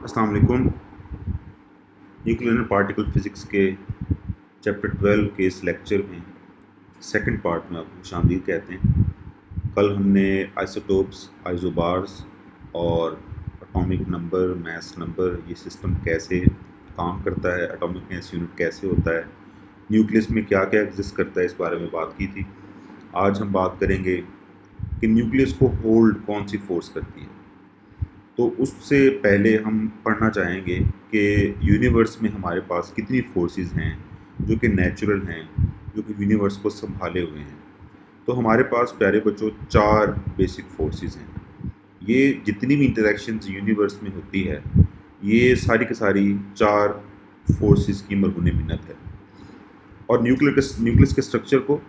अस्सलाम वालेकुम। Nuclear and particle physics के चैप्टर 12 के इस लेक्चर में सेकंड पार्ट में आपको खुशामदीद कहते हैं। कल हमने आइसोटोप्स, आइसोबार्स और एटॉमिक नंबर, मास नंबर, ये सिस्टम कैसे काम करता है, एटॉमिक मास यूनिट कैसे होता है, न्यूक्लियस में क्या क्या एग्जिस्ट करता है, इस बारे में बात की थी। आज हम बात करेंगे कि न्यूक्लियस को होल्ड कौन सी फोर्स करती है। तो उससे पहले हम पढ़ना चाहेंगे कि यूनिवर्स में हमारे पास कितनी फोर्सेस हैं जो कि नेचुरल हैं, जो कि यूनिवर्स को संभाले हुए हैं। तो हमारे पास प्यारे बच्चों 4 बेसिक फोर्सेस हैं। ये जितनी भी इंटरेक्शंस यूनिवर्स में होती है, ये सारी की सारी 4 फोर्सेस की मरगुन मिन्नत है। और न्यूक्लियस के स्ट्रक्चर को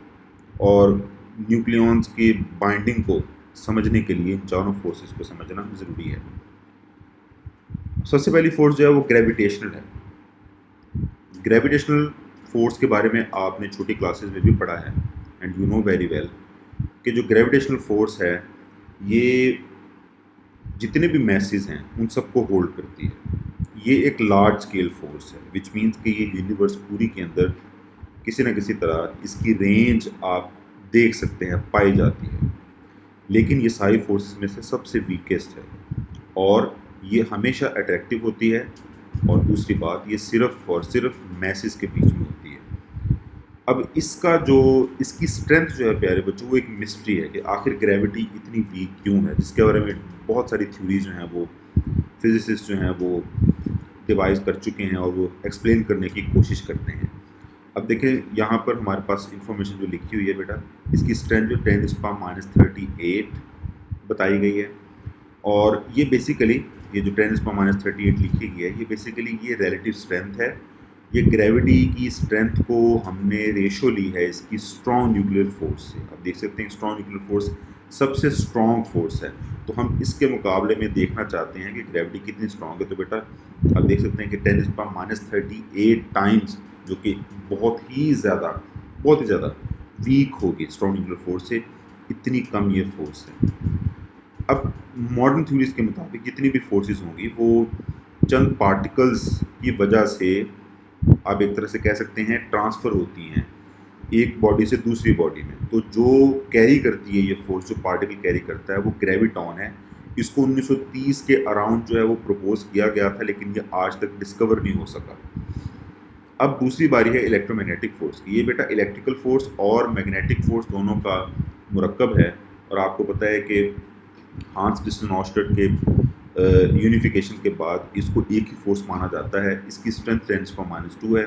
और न्यूक्लियॉन्स की बाइंडिंग को समझने के लिए इन चारों फोर्सेस को समझना ज़रूरी है। सबसे पहली फोर्स जो है वो ग्रेविटेशनल है। ग्रेविटेशनल फोर्स के बारे में आपने छोटी क्लासेस में भी पढ़ा है and you know very well कि जो ग्रेविटेशनल फोर्स है ये जितने भी मैसेज हैं उन सबको होल्ड करती है। ये एक लार्ज स्केल फोर्स है विच मीन्स कि ये यूनिवर्स पूरी के अंदर किसी न किसी तरह इसकी रेंज आप देख सकते हैं, पाई जाती है। लेकिन ये सारी फोर्सेस में से सबसे वीकेस्ट है और ये हमेशा अट्रैक्टिव होती है। और दूसरी बात, ये सिर्फ और सिर्फ मैसेज के बीच में होती है। अब इसकी स्ट्रेंथ जो है प्यारे बच्चों, वो एक मिस्ट्री है कि आखिर ग्रेविटी इतनी वीक क्यों है, जिसके बारे में बहुत सारी थ्योरीज जो हैं वो फिजिसिस्ट जो हैं वो डिवाइस कर चुके हैं और वो एक्सप्लेन करने की कोशिश करते हैं। अब देखें यहाँ पर हमारे पास इंफॉर्मेशन जो लिखी हुई है बेटा, इसकी स्ट्रेंथ जो 10⁻38 बताई गई है। और ये बेसिकली ये जो 10⁻38 लिखी गई है, ये बेसिकली ये रिलेटिव स्ट्रेंथ है। ये ग्रेविटी की स्ट्रेंथ को हमने रेशो ली है इसकी स्ट्रॉन्ग न्यूक्लियर फोर्स से। आप देख सकते हैं स्ट्रॉन्ग न्यूक्लियर फोर्स सबसे स्ट्रॉन्ग फोर्स है, तो हम इसके मुकाबले में देखना चाहते हैं कि ग्रेविटी कितनी स्ट्रॉन्ग है। तो बेटा आप देख सकते हैं कि 10⁻38 टाइम्स, जो कि बहुत ही ज़्यादा वीक होगी स्ट्रॉन्ग न्यूक्लियर फोर्स से, इतनी कम ये फोर्स है। अब मॉडर्न थ्योरीज के मुताबिक जितनी भी फोर्सेस होंगी वो चंद पार्टिकल्स की वजह से आप एक तरह से कह सकते हैं ट्रांसफ़र होती हैं एक बॉडी से दूसरी बॉडी में। तो जो कैरी करती है ये फोर्स, जो पार्टिकल कैरी करता है, वो ग्रेविटॉन है। इसको 1930 के अराउंड जो है वो प्रपोज किया गया था, लेकिन ये आज तक डिस्कवर नहीं हो सका। अब दूसरी बारी है इलेक्ट्रोमैग्नेटिक फोर्स की। ये बेटा इलेक्ट्रिकल फोर्स और मैग्नेटिक फोर्स दोनों का मुरक्कब है। और आपको पता है कि हांस क्रिस्टियन ऑस्टर्ड के यूनिफिकेशन के बाद इसको एक ही फोर्स माना जाता है। इसकी स्ट्रेंथ 10⁻2 है।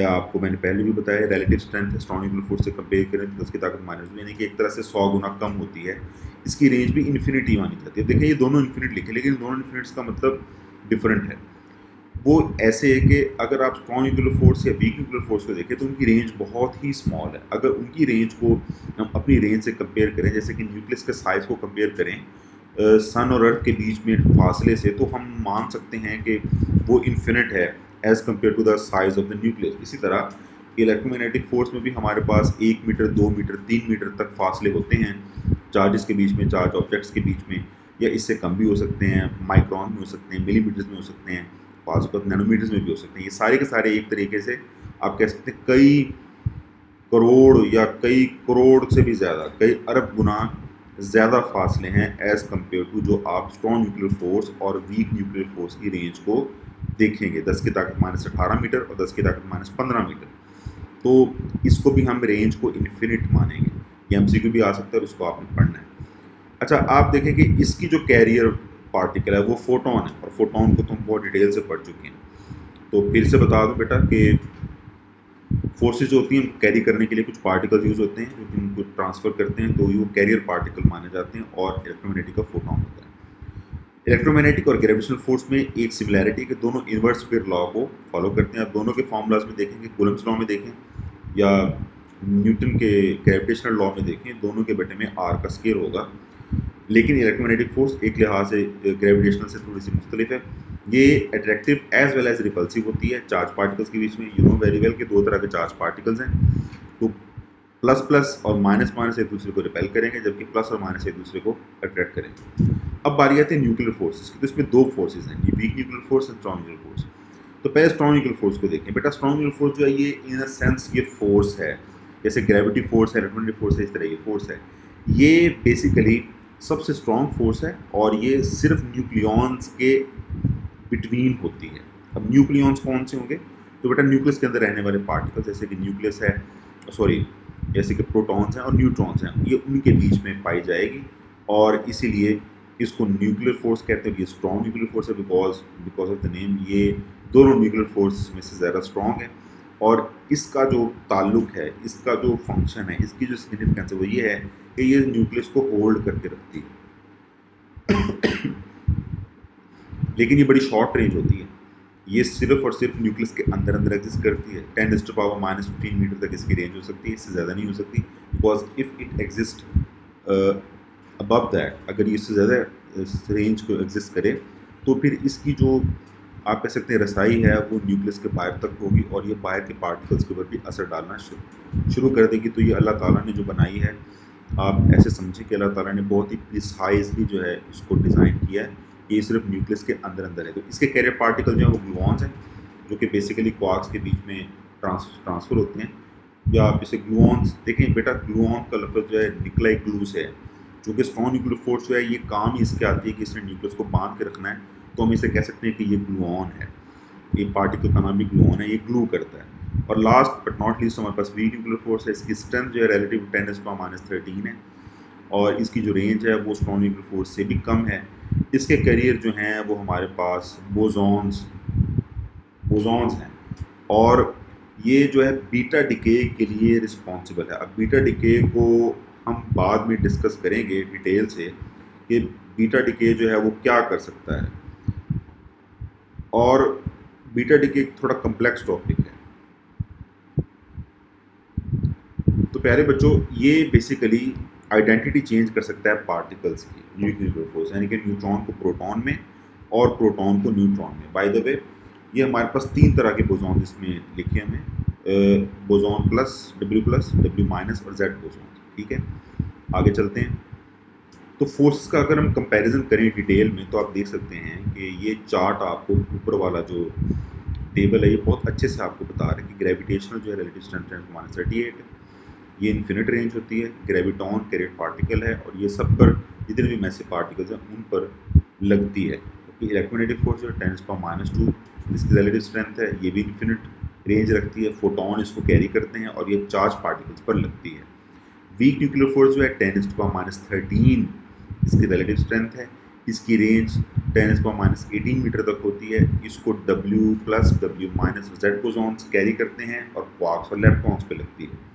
आपको मैंने पहले भी बताया, रिलेटिव स्ट्रेंथ है स्ट्रॉन्ग न्यूक्लियर फोर्स से कंपेयर करें तो 10 की ताकत -2, यानी कि एक तरह से 100 गुना कम होती है। इसकी रेंज भी इन्फिनिटी मानी जाती है। देखें ये दोनों इन्फिनिट लिखे, लेकिन दोनों इन्फिनिट्स का मतलब डिफरेंट है। वो ऐसे है कि अगर आप स्ट्रॉन्ग न्यूक्लियर फोर्स या वीक न्यूक्लियर फोर्स को देखें तो उनकी रेंज बहुत ही स्मॉल है। अगर उनकी रेंज को हम अपनी रेंज से कंपेयर करें, जैसे कि न्यूक्लियस के साइज़ को कंपेयर करें सन और अर्थ के बीच में फासले से, तो हम मान सकते हैं कि वो इन्फिनिट है as compare to the size of the nucleus. इसी तरह इलेक्ट्रोमैग्नेटिक फोर्स में भी हमारे पास 1 मीटर, 2 मीटर, 3 मीटर तक फासले होते हैं चार्जेस के बीच में, चार्ज ऑब्जेक्ट्स के बीच में, या इससे कम भी हो सकते हैं, माइक्रॉन में हो सकते हैं, मिलीमीटर्स में हो सकते हैं, पाँच नैनोमीटर्स में भी हो सकते हैं। ये सारे के सारे एक तरीके से आप कह सकते हैं कई करोड़ या कई करोड़ से भी ज़्यादा, कई अरब गुना ज़्यादा फासले हैं एज़ कम्पेयर टू जो आप स्ट्रॉन्ग न्यूक्लियर फोर्स और वीक न्यूक्लियर फोर्स की रेंज को देखेंगे। 10 की ताकत -18 मीटर और 10 की ताकत -15 मीटर। तो इसको भी हम रेंज को इन्फिनिट मानेंगे। ये MCQ भी आ सकता है और उसको आपने पढ़ना है। अच्छा, आप देखें कि इसकी जो कैरियर पार्टिकल है वो फोटोन है, और फोटोन को तो हम बहुत डिटेल से पढ़ चुके हैं। तो फिर से बता दूं बेटा कि फोर्सेज होती हैं कैरी करने के लिए कुछ पार्टिकल्स यूज़ होते हैं जो कि उनको ट्रांसफ़र करते हैं, तो वो कैरियर पार्टिकल माने जाते हैं। और इलेक्ट्रोमैग्नेटिक का फोटोन होता है। इलेक्ट्रोमैग्नेटिक और ग्रेविटेशनल फोर्स में एक सिमिलैरिटी है कि दोनों इन्वर्स स्क्वायर लॉ को फॉलो करते हैं। आप दोनों के फार्मूलाज में देखेंगे, कूलम्ब्स लॉ में देखें या न्यूटन के ग्रेविटेशनल लॉ में देखें, दोनों के बटे में R का स्क्वायर होगा। लेकिन इलेक्ट्रोमैग्नेटिक फोर्स एक लिहाज से ग्रेविटेशनल से थोड़ी सी मुख्तलिफ है। ये attractive as well as repulsive होती है चार्ज पार्टिकल्स के बीच में। यू नो वेरी वेल कि 2 तरह के चार्ज पार्टिकल्स हैं। तो प्लस प्लस और माइनस माइनस एक दूसरे को रिपेल करेंगे, जबकि प्लस और माइनस एक दूसरे को अट्रैक्ट करेंगे। अब बारी आती है न्यूक्लियर फोर्सेस की। तो इसमें दो फोर्सेस हैं, ये वीक न्यूक्लियर फोर्स और स्ट्रॉन्ग न्यूक्लियर फोर्स। तो पहले स्ट्रॉन्ग न्यूक्लियर फोर्स को देखें। बेटा स्ट्रॉन्ग न्यूक्लियर फोर्स जो है ये इन अ सेंस ये फोर्स है, जैसे ग्रेविटी फोर्स है, इलेक्ट्रोमैग्नेटिक फोर्स है, इस तरह ये फोर्स है। ये बेसिकली सबसे स्ट्रॉन्ग फोर्स है और ये सिर्फ न्यूक्लियॉन्स के बिटवीन होती है। अब न्यूक्लियॉन्स कौन से होंगे? तो बेटा न्यूक्लियस के अंदर रहने वाले पार्टिकल्स, जैसे कि न्यूक्लियस है, सॉरी जैसे कि प्रोटॉन्स हैं और न्यूट्रॉन्स हैं, ये उनके बीच में पाई जाएगी और इसीलिए इसको न्यूक्लियर फोर्स कहते हैं। ये स्ट्रॉन्ग न्यूक्लियर फोर्स है बिकॉज ऑफ द नेम। ये दोनों न्यूक्लियर फोर्स में से ज़्यादा स्ट्रॉन्ग है और इसका जो ताल्लुक है, इसका जो फंक्शन है, इसकी जो सिग्निफिकेंस है वो ये है कि ये न्यूक्लियस को होल्ड करके रखती है। लेकिन ये बड़ी शॉर्ट रेंज होती है, ये सिर्फ और सिर्फ न्यूक्लियस के अंदर अंदर एग्जिस्ट करती है। 10⁻⁻15 मीटर तक इसकी रेंज हो सकती है, इससे ज़्यादा नहीं हो सकती। Because if it exist above that, अगर ये इससे ज़्यादा रेंज को एग्जिस्ट करे तो फिर इसकी जो आप कह सकते हैं रसाई है वो न्यूक्लियस के बाहर तक होगी और ये बाहर के पार्टिकल्स के ऊपर भी असर डालना शुरू कर देगी। तो ये अल्लाह ताला ने जो बनाई है, आप ऐसे समझें कि अल्लाह ताला ने बहुत ही प्रिसाइजली जो है इसको डिज़ाइन किया है। ये सिर्फ न्यूक्लियस के अंदर अंदर है। तो इसके कैरियर पार्टिकल जो है वो ग्लूऑन्स हैं, जो कि बेसिकली क्वार्क्स के बीच में ट्रांसफ़र होते हैं। या आप इसे ग्लूऑन्स देखें। बेटा ग्लूऑन का लफ्ज़ जो है निकला ग्लू से है, चूँकि स्ट्रॉन्ग न्यूक्लियर फोर्स जो है ये काम ही इसके आती है कि इसने न्यूक्लियस को बांध के रखना है, तो हम इसे कह सकते हैं कि ये ग्लूऑन है। ये पार्टिकल का नाम भी ग्लूऑन है, ये ग्लू करता है। और लास्ट बट नॉट लीस्ट हमारे पास वीक न्यूक्लियर फोर्स है। इसकी स्ट्रेंथ जो है रिलेटिव 10⁻⁻13 है और इसकी जो रेंज है वो स्ट्रॉन्ग न्यूक्लियर फोर्स से भी कम है। इसके कैरियर जो हैं वो हमारे पास बोसॉन्स हैं और ये जो है बीटा डिके के लिए रिस्पॉन्सिबल है। अब बीटा डिके को हम बाद में डिस्कस करेंगे डिटेल से कि बीटा डिके जो है वो क्या कर सकता है, और बीटा डिके थोड़ा कम्प्लेक्स टॉपिक है। तो प्यारे बच्चों, ये बेसिकली आइडेंटिटी चेंज कर सकता है पार्टिकल्स की, न्यूक्लियर फोर्स, यानी कि न्यूट्रॉन को प्रोटॉन में और प्रोटॉन को न्यूट्रॉन में। बाय द वे ये हमारे पास 3 तरह के बोसॉन इसमें लिखे हमें, बोसॉन प्लस, डब्ल्यू माइनस और जेड बोसॉन। ठीक है, आगे चलते हैं। तो फोर्सेस का अगर हम कंपैरिजन करें डिटेल में तो आप देख सकते हैं कि ये चार्ट आपको ऊपर वाला जो टेबल है ये बहुत अच्छे से आपको बता रहा है कि ग्रेविटेशनल जो है रिलेटिव स्ट्रेंथ -38 है, ये इन्फिनिट रेंज होती है। ग्रेविटॉन कैरियर पार्टिकल है और ये सब पर जितने भी मैसिव पार्टिकल्स हैं उन पर लगती है। क्योंकि इलेक्ट्रोमैग्नेटिक फोर्स जो है 10⁻⁻2 इसकी रिलेटिव स्ट्रेंथ है, ये भी इन्फिनिट रेंज रखती है। फोटोन इसको कैरी करते हैं और ये चार्ज पार्टिकल्स पर लगती है। वीक न्यूक्लियर फोर्स जो है 10⁻⁻13 इसकी रिलेटिव स्ट्रेंथ है, इसकी रेंज 10⁻18 मीटर तक होती है। इसको W plus W minus Z bosons carry करते हैं और क्वार्क्स और लेप्टॉन्स पे लगती है।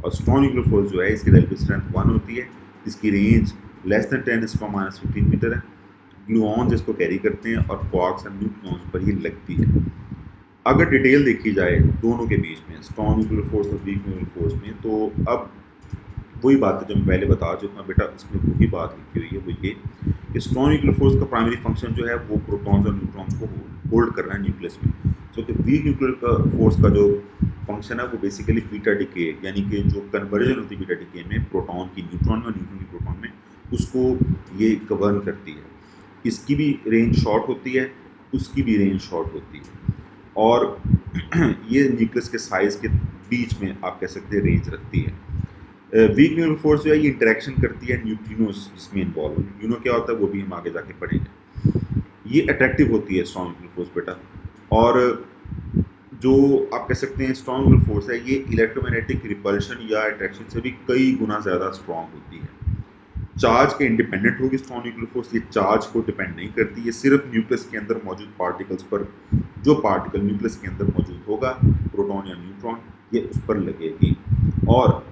और स्ट्रॉन्ग न्यूक्लियर फोर्स जो है इसकी रिलेटिव स्ट्रेंथ 1 होती है, इसकी रेंज लेस देन 10⁻15 मीटर है। ग्लूऑन जिसको कैरी करते हैं और क्वार्क्स और न्यूट्रॉन्स पर ही लगती है। अगर डिटेल देखी जाए दोनों के बीच में, स्ट्रॉन्ग न्यूक्लियर फोर्स और वीक न्यूक्लियर फोर्स में, तो अब वही बात है जो मैं पहले बता चुका हूँ बेटा, इसमें वही बात लिखी हुई है, वो ये कि स्ट्रॉन्ग न्यूक्लियर फोर्स का प्राइमरी फंक्शन जो है वो प्रोटॉन्स और न्यूट्रॉन्स को होल्ड करना है न्यूक्लियस में। सो कि वीक न्यूक्लियर फोर्स का जो फंक्शन है वो बेसिकली बीटा डिके, यानी कि जो कन्वर्जन होती है बीटा डिके में प्रोटॉन की न्यूट्रॉन में और न्यूट्रॉन की प्रोटॉन में, उसको ये गवर्न करती है। इसकी भी रेंज शॉर्ट होती है, उसकी भी रेंज शॉर्ट होती है और ये न्यूक्लियस के साइज़ के बीच में आप कह सकते हैं रेंज रखती है। वीक न्यूक्लियर फोर्स जो है ये इंटरेक्शन करती है न्यूट्रिनोस जिसमें इन्वॉल्व है। न्यूट्रिनो क्या होता है वो भी हम आगे जाके पढ़ेंगे। ये अट्रैक्टिव होती है स्ट्रॉन्ग न्यूक्लियर फोर्स बेटा, और जो आप कह सकते हैं स्ट्रॉन्ग न्यूक्लियर फोर्स है ये इलेक्ट्रोमैग्नेटिक रिपल्शन या अट्रैक्शन से भी कई गुना ज़्यादा स्ट्रॉन्ग होती है। चार्ज के इंडिपेंडेंट होगी स्ट्रॉन्ग न्यूक्लियर फोर्स, ये चार्ज को डिपेंड नहीं करती, ये सिर्फ न्यूक्लियस के अंदर मौजूद पार्टिकल्स पर, जो पार्टिकल न्यूक्लियस के अंदर मौजूद होगा प्रोटॉन या न्यूट्रॉन, ये उस पर लगेगी। और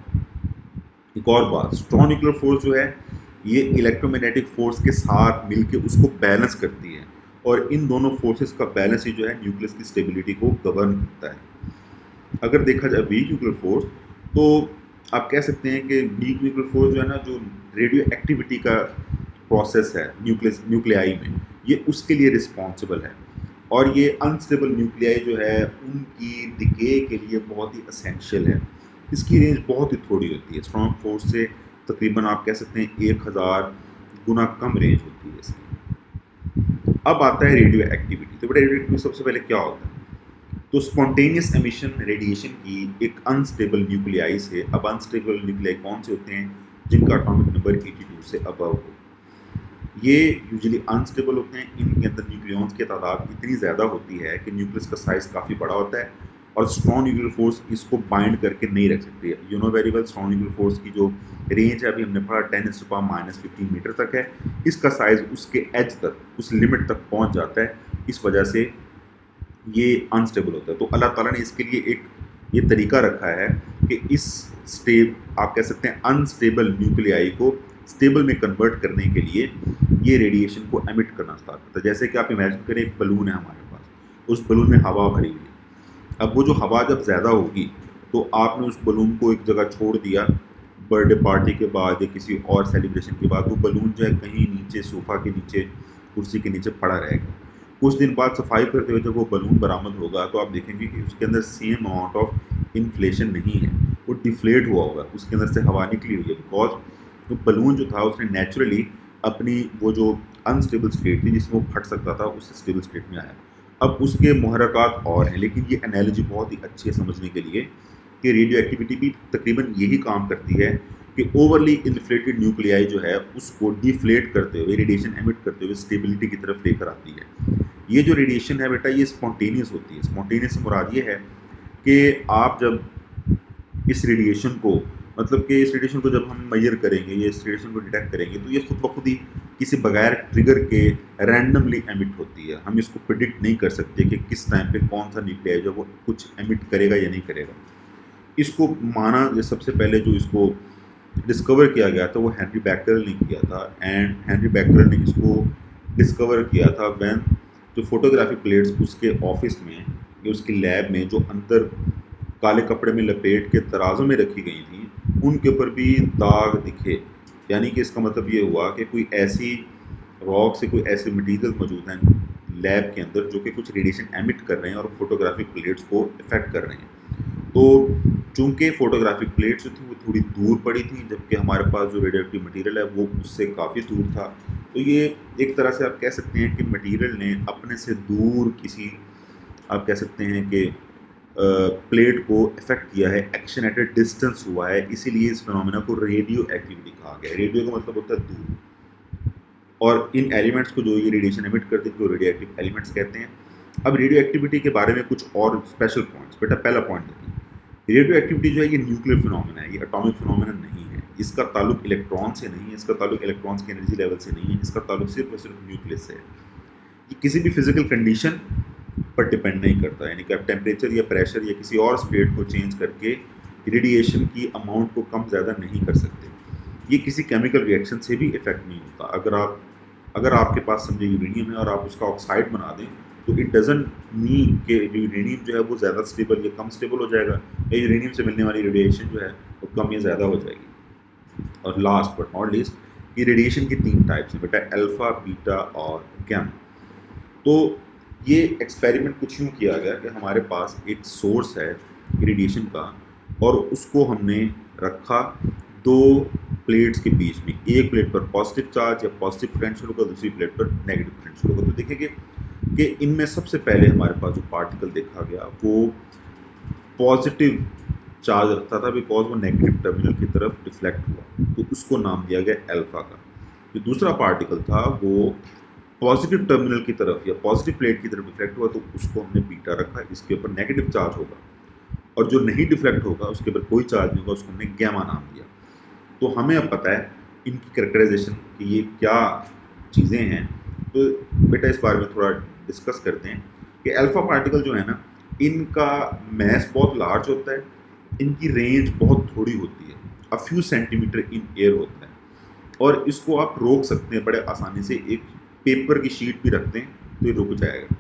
एक और बात, स्ट्रॉन्ग न्यूक्लियर फोर्स जो है ये इलेक्ट्रोमैग्नेटिक फोर्स के साथ मिलकर उसको बैलेंस करती है और इन दोनों फोर्सेस का बैलेंस ही जो है न्यूक्लियस की स्टेबिलिटी को गवर्न करता है। अगर देखा जाए वीक न्यूक्लियर फोर्स, तो आप कह सकते हैं कि वीक न्यूक्लियर फोर्स जो है ना, जो रेडियो एक्टिविटी का प्रोसेस है न्यूक्लियाई में, ये उसके लिए रिस्पॉन्सिबल है और ये अनस्टेबल न्यूक्लियाई जो है उनकी डिके के लिए बहुत ही असेंशियल है। इसकी रेंज बहुत ही थोड़ी होती है। स्ट्रॉन्ग फोर्स से तकरीबन आप कह सकते हैं 1000 गुना कम रेंज होती है इसकी। अब आता है रेडियो एक्टिविटी। तो बेटा रेडियो एक्टिविटी सबसे पहले क्या होता है? तो स्पॉन्टेनियस एमिशन रेडिएशन की एक अनस्टेबल न्यूक्लियाई से। अब अनस्टेबल न्यूक्लियाई कौन से होते हैं? जिनका एटॉमिक नंबर 82 से अबव हो। ये यूजुअली अनस्टेबल होते हैं। इनके अंदर न्यूक्लियॉन्स की तादाद इतनी ज़्यादा होती है कि न्यूक्लियस का साइज़ काफ़ी बड़ा होता है और स्ट्रॉन्ग न्यूक्लियर फोर्स इसको बाइंड करके नहीं रख सकती है। You know very well, strong nuclear force की जो रेंज है अभी हमने पढ़ा 10⁻⁻15 मीटर तक है। इसका साइज़ उसके एज तक, उस लिमिट तक पहुंच जाता है। इस वजह से ये अनस्टेबल होता है। तो अल्लाह ताला ने इसके लिए एक ये तरीका रखा है कि इस आप कह सकते हैं अनस्टेबल न्यूक्लियाई को स्टेबल में कन्वर्ट करने के लिए ये रेडिएशन को एमिट करना स्टार्ट करता है। जैसे कि आप इमेजिन करें एक बलून है हमारे पास, उस बलून में हवा भरी हुई है। अब वो जो हवा जब ज़्यादा होगी तो आपने उस बलून को एक जगह छोड़ दिया बर्थडे पार्टी के बाद या किसी और सेलिब्रेशन के बाद, वो बलून जो है कहीं नीचे सोफ़ा के नीचे, कुर्सी के नीचे पड़ा रहेगा। कुछ दिन बाद सफाई करते हुए जब वो बलून बरामद होगा तो आप देखेंगे कि उसके अंदर सेम अमाउंट ऑफ इन्फ्लेशन नहीं है, वो डिफ्लेट हुआ होगा, उसके अंदर से हवा निकली हुई है। बिकॉज तो बलून जो था उसने नेचुरली अपनी वो जो अनस्टेबल स्टेट थी जिसमें वो फट सकता था, उस स्टेबल स्टेट में आया। अब उसके मुहर्रकात और हैं, लेकिन ये एनालॉजी बहुत ही अच्छी है समझने के लिए कि रेडियो एक्टिविटी भी तकरीबन यही काम करती है कि ओवरली इन्फ्लेटेड न्यूक्लियाई जो है उसको डिफ्लेट करते हुए, रेडिएशन एमिट करते हुए स्टेबिलिटी की तरफ लेकर आती है। ये जो रेडिएशन है बेटा ये स्पॉन्टेनियस होती है। स्पॉन्टेनियस से मुराद ये है कि आप जब इस रेडिएशन को, मतलब कि इस रेडिएशन को जब हम मेजर करेंगे, ये इस रेडिएशन को डिटेक्ट करेंगे, तो ये खुद ब खुद ही किसी बगैर ट्रिगर के रैंडमली एमिट होती है। हम इसको प्रिडिक्ट नहीं कर सकते कि किस टाइम पे कौन सा न्यूक्लियाई जो वो कुछ एमिट करेगा या नहीं करेगा। इसको माना ये सबसे पहले जो इसको डिस्कवर किया गया था वो हेनरी बैकरल ने किया था। एंड हेनरी बैकरल ने इसको डिस्कवर किया था व्हेन जो फोटोग्राफिक प्लेट्स उसके ऑफिस में या उसकी लैब में जो अंदर काले कपड़े में लपेट के तराजों में रखी गई थी, उनके ऊपर भी दाग दिखे। यानी कि इसका मतलब ये हुआ कि कोई ऐसी रॉक से कोई ऐसे मटीरियल मौजूद हैं लैब के अंदर जो कि कुछ रेडिएशन एमिट कर रहे हैं और फोटोग्राफिक प्लेट्स को इफेक्ट कर रहे हैं। तो चूंकि फोटोग्राफिक प्लेट्स जो थी वो थोड़ी दूर पड़ी थी, जबकि हमारे पास जो रेडियोएक्टिव मटेरियल है वो उससे काफ़ी दूर था। तो ये एक तरह से आप कह सकते हैं कि मटेरियल ने अपने से दूर किसी, आप कह सकते हैं कि प्लेट को इफेक्ट किया है, एक्शन एट ए डिस्टेंस हुआ है, इसीलिए इस फिनोमेना को रेडियो एक्टिविटी कहा गया है। रेडियो का मतलब होता है दूर, और इन एलिमेंट्स को जो ये रेडिएशन एमिट करते हैं तो रेडियो एक्टिव एलिमेंट्स कहते हैं। अब रेडियो एक्टिविटी के बारे में कुछ और स्पेशल पॉइंट्स। बेटा पहला पॉइंट देखिए, रेडियो एक्टिविटी जो है ये न्यूक्लियर फिनोमेना है, ये एटॉमिक फिनोमेना नहीं है। इसका ताल्लुक इलेक्ट्रॉन से नहीं है, इसका ताल्लुक इलेक्ट्रॉन्स के एनर्जी लेवल से नहीं है, इसका ताल्लुक सिर्फ और सिर्फ न्यूक्लियस से है। ये किसी भी फिजिकल कंडीशन पर डिपेंड नहीं करता, यानी कि आप टेम्परेचर या प्रेशर या किसी और स्टेट को चेंज करके रेडिएशन की अमाउंट को कम ज़्यादा नहीं कर सकते। ये किसी केमिकल रिएक्शन से भी इफेक्ट नहीं होता। अगर आपके पास समझे यूरेनियम है और आप उसका ऑक्साइड बना दें तो इट डजंट मीन कि यूरेनियम जो है वो ज़्यादा स्टेबल या कम स्टेबल हो जाएगा, या यूरेनियम से मिलने वाली रेडिएशन जो है वो कम या ज़्यादा हो जाएगी। और लास्ट बट नॉट लीस्ट, ये रेडिएशन की 3 टाइप्स हैं बेटा, अल्फ़ा, बीटा और गैमा। तो ये एक्सपेरिमेंट कुछ यूँ किया गया कि हमारे पास एक सोर्स है रेडिएशन का और उसको हमने रखा 2 प्लेट्स के बीच में। एक प्लेट पर पॉजिटिव चार्ज या पॉजिटिव पोटेंशियल होगा, दूसरी प्लेट पर नेगेटिव पोटेंशियल होगा। तो देखेंगे कि इनमें सबसे पहले हमारे पास जो पार्टिकल देखा गया वो पॉजिटिव चार्ज रखता था, बिकॉज वो नेगेटिव टर्मिनल की तरफ डिफ्लेक्ट हुआ, तो उसको नाम दिया गया अल्फा का। जो दूसरा पार्टिकल था वो पॉजिटिव टर्मिनल की तरफ या पॉजिटिव प्लेट की तरफ डिफ्लेक्ट हुआ, तो उसको हमने बीटा रखा, इसके ऊपर नेगेटिव चार्ज होगा। और जो नहीं डिफ्लेक्ट होगा, उसके ऊपर कोई चार्ज नहीं होगा, उसको हमने गैमा नाम दिया। तो हमें अब पता है इनकी कैरेक्टराइजेशन कि ये क्या चीज़ें हैं। तो बेटा इस बारे में थोड़ा डिस्कस करते हैं कि अल्फ़ा पार्टिकल जो है ना, इनका मैस बहुत लार्ज होता है, इनकी रेंज बहुत थोड़ी होती है, a few centimetre in air होता है, और इसको आप रोक सकते हैं बड़े आसानी से। एक पेपर की शीट भी रखते हैं तो ये रुक जाएगा।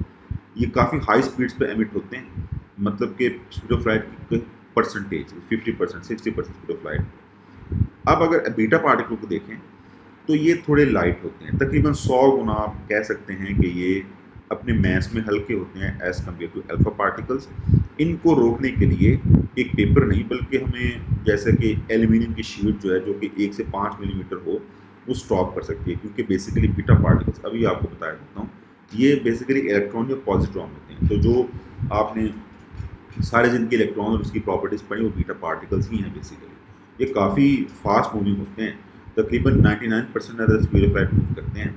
ये काफ़ी हाई स्पीड्स पे एमिट होते हैं, मतलब कि स्पीड ऑफ लाइट की परसेंटेज 50%, 60% स्पीड ऑफ लाइट। अब अगर बीटा पार्टिकल को देखें तो ये थोड़े लाइट होते हैं, तकरीबन 100 गुना आप कह सकते हैं कि ये अपने मैस में हल्के होते हैं as compare to alpha particles. इनको रोकने के लिए एक पेपर नहीं, बल्कि हमें जैसे कि एल्यूमिनियम की शीट जो है जो कि 1 से 5 मिलीमीटर हो, वो स्टॉप कर सकती है, क्योंकि बेसिकली बीटा पार्टिकल्स अभी आपको बताया देता हूँ, ये बेसिकली इलेक्ट्रॉन या पॉजिट्रॉन होते हैं। तो जो आपने सारे जिनके इलेक्ट्रॉन और उसकी प्रॉपर्टीज़ पढ़ी वो बीटा पार्टिकल्स ही हैं बेसिकली। ये काफ़ी फास्ट मूविंग होते हैं, तकरीबन 99% at the speed of light move करते हैं।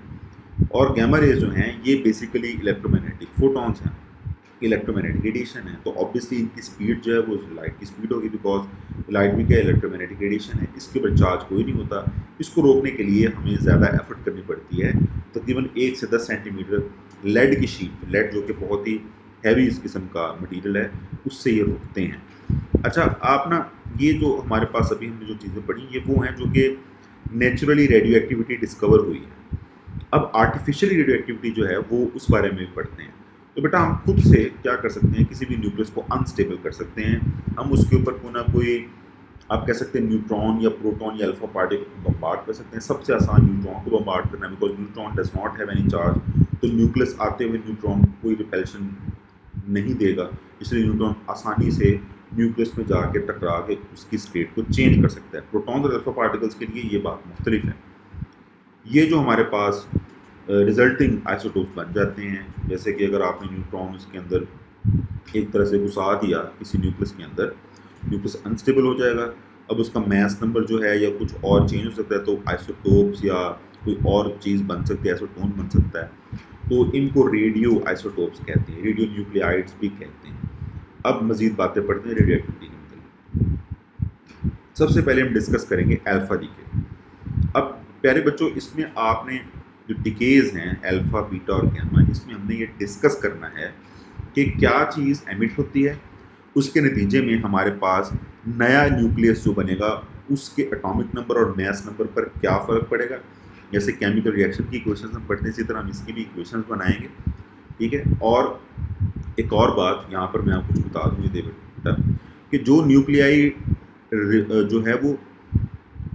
और गैमा रेज जो हैं ये बेसिकली इलेक्ट्रोमैग्नेटिक फोटॉन्स हैं, इलेक्ट्रोमैग्नेटिक रेडिएशन है। तो ऑब्वियसली इनकी स्पीड जो है वो लाइट की स्पीड होगी, बिकॉज लाइट भी क्या इलेक्ट्रोमैग्नेटिक रेडिएशन है, इसके ऊपर चार्ज कोई नहीं होता। इसको रोकने के लिए हमें ज़्यादा एफर्ट करनी पड़ती है। तकरीबन 1 से 10 सेंटीमीटर लेड की शीट, लेड जो कि बहुत ही हैवी इस किस्म का मटेरियल है, उससे ये रोकते हैं। अच्छा, आप ना ये जो हमारे पास अभी हमने जो चीज़ें पढ़ी ये वो हैं जो कि नेचुरली रेडियो एक्टिविटी डिस्कवर हुई है। अब आर्टिफिशियल रेडियो एक्टिविटी जो है वो उस बारे में पढ़ते हैं। तो बेटा हम खुद से क्या कर सकते हैं, किसी भी न्यूक्लियस को अनस्टेबल कर सकते हैं। हम उसके ऊपर कोई ना कोई, आप कह सकते हैं न्यूट्रॉन या प्रोटॉन या अल्फा पार्टिकल को बम्बार्ड कर सकते हैं। सबसे आसान न्यूट्रॉन को बम्बार्ड करना है, because neutron does not have any charge. तो न्यूक्लियस आते हुए न्यूट्रॉन कोई रिपल्शन नहीं देगा, इसलिए न्यूट्रॉन आसानी से न्यूक्लियस में जाके टकरा के उसकी स्टेट को चेंज कर सकता है। प्रोटॉन और अल्फा पार्टिकल्स के लिए ये बात मुख्तलिफ है। ये जो हमारे पास रिजल्टिंग आइसोटोप्स बन जाते हैं, जैसे कि अगर आपने न्यूट्रॉन उसके अंदर एक तरह से घुसा दिया किसी न्यूक्लियस के अंदर, न्यूक्लियस अनस्टेबल हो जाएगा। अब उसका मास नंबर जो है या कुछ और चेंज हो सकता है, तो आइसोटोप्स या कोई और चीज़ बन सकती है, आइसोटोन बन सकता है। तो इनको रेडियो आइसोटोप्स कहते हैं, रेडियो न्यूक्लियाइड्स भी कहते हैं। अब मज़ीद बातें पढ़ते हैं रेडियो एक्टिविटी के मतलब। सबसे पहले हम डिस्कस करेंगे अल्फा डीके। अब प्यारे बच्चों, इसमें आपने जो डिकेज हैं अल्फा, बीटा और गैमा, इसमें हमने ये डिस्कस करना है कि क्या चीज़ एमिट होती है, उसके नतीजे में हमारे पास नया न्यूक्लियस जो बनेगा उसके एटॉमिक नंबर और मास नंबर पर क्या फ़र्क पड़ेगा। जैसे केमिकल रिएक्शन की इक्वेशंस हम पढ़ते हैं, इसी तरह हम इसकी भी इक्वेशंस बनाएंगे, ठीक है। और एक और बात यहाँ पर मैं आपको कुछ बता दूँ ये बेटा, कि जो न्यूक्लियाई जो है वो,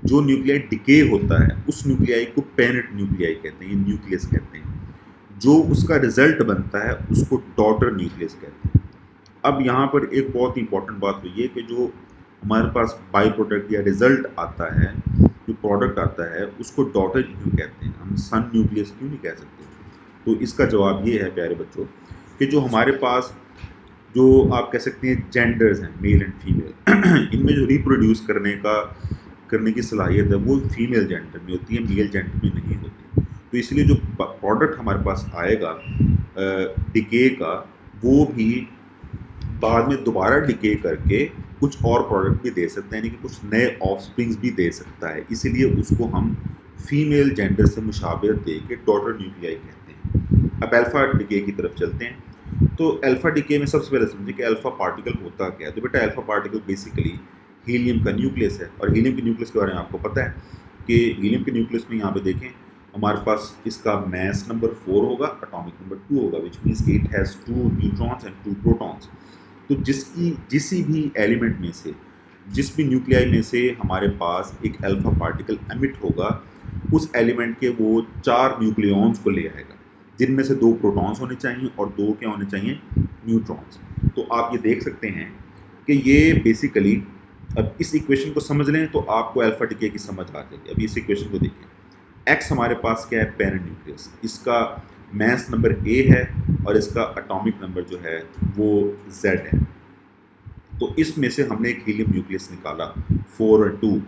जो न्यूक्लियाई डिके होता है उस न्यूक्लियाई को पेरेंट न्यूक्लियाई कहते हैं, ये न्यूक्लियस कहते हैं। जो उसका रिजल्ट बनता है उसको डॉटर न्यूक्लियस कहते हैं। अब यहाँ पर एक बहुत ही इंपॉर्टेंट बात हुई है कि जो हमारे पास बाई प्रोडक्ट या रिजल्ट आता है, जो प्रोडक्ट आता है, उसको डॉटर क्यों कहते हैं, हम सन न्यूक्लियस क्यों नहीं कह सकते। तो इसका जवाब ये है प्यारे बच्चों कि जो हमारे पास जो आप कह सकते हैं जेंडर्स हैं, मेल एंड फीमेल, इनमें जो रिप्रोड्यूस करने की सलाहियत है वो फीमेल जेंडर में होती है, मेल जेंडर में नहीं होती। तो इसलिए जो प्रोडक्ट हमारे पास आएगा डिके का, वो भी बाद में दोबारा डिके करके कुछ और प्रोडक्ट भी दे सकता है, यानी कि कुछ नए ऑफस्प्रिंग्स भी दे सकता है। इसीलिए उसको हम फीमेल जेंडर से मुशाबहत दे के डॉटर न्यूक्लियाई कहते हैं। अब अल्फा डिके की तरफ चलते हैं। तो अल्फा डिके में सबसे पहले समझे कि अल्फा पार्टिकल होता क्या है। तो बेटा अल्फा पार्टिकल बेसिकली हीलियम का न्यूक्लियस है, और हीलियम के न्यूक्लियस के बारे में आपको पता है कि हीलियम के न्यूक्लियस में यहाँ पे देखें हमारे पास इसका मास नंबर 4 होगा, एटॉमिक नंबर 2 होगा, विच मीन्स कि it has 2 neutrons and 2 protons. तो जिसी भी एलिमेंट में से, जिस भी न्यूक्लियाई में से हमारे पास एक अल्फा पार्टिकल एमिट होगा, उस एलिमेंट के वो 4 न्यूक्लियॉन्स को ले आएगा, जिनमें से 2 प्रोटॉन्स होने चाहिए और 2 क्या होने चाहिए, न्यूट्रॉन्स। तो आप ये देख सकते हैं कि ये बेसिकली, अब इस इक्वेशन को समझ लें तो आपको अल्फा डिके की समझ आ जाएगी। अब इस इक्वेशन को देखें, एक्स हमारे पास क्या है, पेरेंट न्यूक्लियस, इसका मास नंबर ए है और इसका एटॉमिक नंबर जो है वो जेड है। तो इसमें से हमने एक हीलियम न्यूक्लियस निकाला 4 और 2।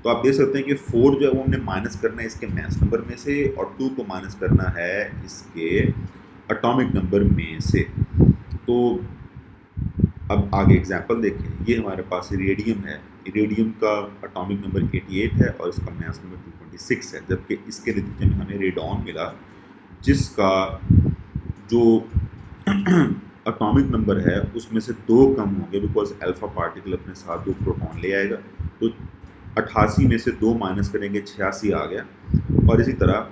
तो आप देख सकते हैं कि 4 जो है वो हमने माइनस करना है इसके मास नंबर में से, और 2 को माइनस करना है इसके एटॉमिक नंबर में से। तो अब आगे एग्जाम्पल देखें, ये हमारे पास रेडियम है, रेडियम का एटॉमिक नंबर 88 है और इसका मास नंबर 226 है, जबकि इसके नतीजे में हमें रेडॉन मिला जिसका जो एटॉमिक नंबर है उसमें से 2 कम होंगे, बिकॉज अल्फा पार्टिकल अपने साथ 2 प्रोटॉन ले आएगा। तो 88 में से 2 माइनस करेंगे, 86 आ गया। और इसी तरह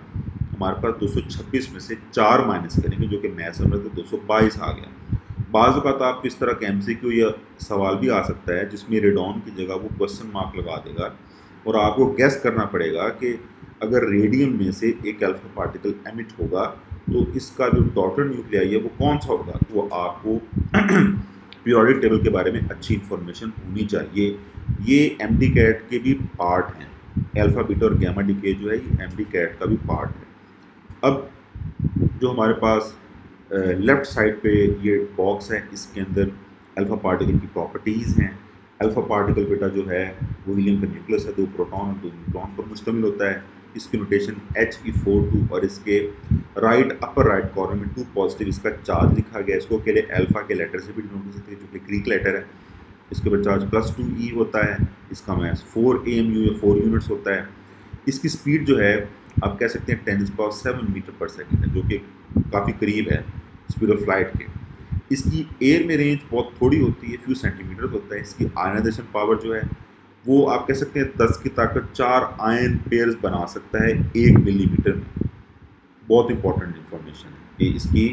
हमारे पास 226 में से 4 माइनस करेंगे, जो कि मास नंबर तो 222 आ गया। बाज़ वक़्त आपको इस तरह का MCQ या सवाल भी आ सकता है जिसमें रेडॉन की जगह वो क्वेश्चन मार्क लगा देगा और आपको गैस करना पड़ेगा कि अगर रेडियम में से एक अल्फा पार्टिकल एमिट होगा तो इसका जो डॉटर न्यूक्लियाई है वो कौन सा होगा। तो वो आपको पीरियोडिक टेबल के बारे में अच्छी इन्फॉर्मेशन होनी चाहिए। ये एमडी कैट के भी पार्ट हैं, अल्फा बीटा और गैमा डीके जो है ये एमडी कैट का भी पार्ट है। अब जो हमारे पास लेफ्ट साइड पे ये बॉक्स है, इसके अंदर अल्फा पार्टिकल की प्रॉपर्टीज़ हैं। अल्फा पार्टिकल बेटा जो है वो हीलियम का न्यूक्लियस है, 2 प्रोटॉन और 2 न्यूट्रॉन पर मुश्तमिल होता है। इसकी नोटेशन He42 और इसके राइट अपर राइट कॉर्नर में 2 पॉजिटिव इसका चार्ज लिखा गया है। इसको अकेले अल्फा के लेटर से भी डिनोट कर सकते हैं जो कि ग्रीक लेटर है। इसके बाद चार्ज +2e होता है, इसका मास 4 AMU या 4 यूनिट्स होता है। इसकी स्पीड जो है आप कह सकते हैं 10⁷ मीटर पर सेकेंड है, जो कि काफ़ी करीब है स्पीड ऑफ लाइट के। इसकी एयर में रेंज बहुत थोड़ी होती है, फ्यू सेंटीमीटर होता है। इसकी आयनाइजेशन पावर जो है वो आप कह सकते हैं 10 की ताकत 4 आयन पेयर्स बना सकता है 1 मिलीमीटर में। बहुत इंपॉर्टेंट इंफॉर्मेशन है कि इसकी